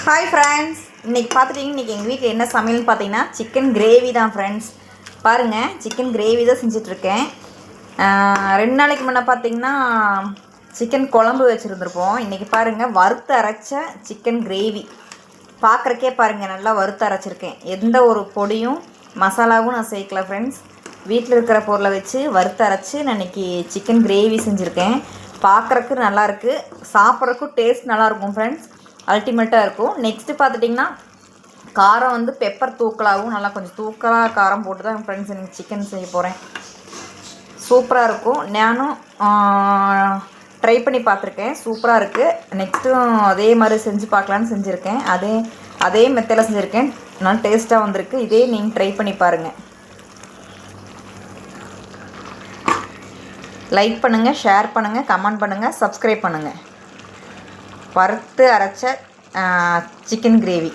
Hi friends, இன்றைக்கி பார்த்துட்டிங்கன்னா இன்றைக்கி எங்கள் வீட்டில் என்ன சமையல்னு பார்த்தீங்கன்னா சிக்கன் கிரேவி தான் ஃப்ரெண்ட்ஸ். பாருங்கள், சிக்கன் கிரேவி தான் செஞ்சிட்ருக்கேன். 2 நாளைக்கு முன்னே பார்த்தீங்கன்னா சிக்கன் குழம்பு வச்சுருந்துருப்போம். இன்றைக்கி பாருங்கள், வறுத்து அரைச்ச சிக்கன் கிரேவி. பார்க்குறக்கே பாருங்கள், நல்லா வறுத்து அரைச்சிருக்கேன். எந்த ஒரு பொடியும் மசாலாவும் நான் சேர்க்கல ஃப்ரெண்ட்ஸ். வீட்டில் இருக்கிற பொருளை வச்சு வறுத்து அரைச்சி நான் இன்றைக்கி சிக்கன் கிரேவி செஞ்சுருக்கேன். பார்க்குறக்கு நல்லாயிருக்கு, சாப்பிட்றக்கும் டேஸ்ட் நல்லாயிருக்கும் ஃப்ரெண்ட்ஸ். அல்டிமேட்டாக இருக்கும். நெக்ஸ்ட்டு பார்த்துட்டிங்கன்னா காரம் வந்து பெப்பர் தூக்கலாகவும் நல்லா கொஞ்சம் தூக்கலாக காரம் போட்டு தான் ஃப்ரெண்ட்ஸ் எனக்கு சிக்கன் செய்ய போகிறேன். சூப்பராக இருக்கும். நானும் ட்ரை பண்ணி பார்த்துருக்கேன், சூப்பராக இருக்குது. நெக்ஸ்ட்டும் அதே மாதிரி செஞ்சு பார்க்கலான்னு செஞ்சுருக்கேன். அதே மெத்தடில் செஞ்சுருக்கேன், நல்லா டேஸ்ட்டாக வந்திருக்கு. இதே நீங்கள் ட்ரை பண்ணி பாருங்கள். லைக் பண்ணுங்கள், ஷேர் பண்ணுங்கள், கமெண்ட் பண்ணுங்கள், சப்ஸ்கிரைப் பண்ணுங்கள். வறுத்து அரைச்ச சிக்கன் கிரேவி.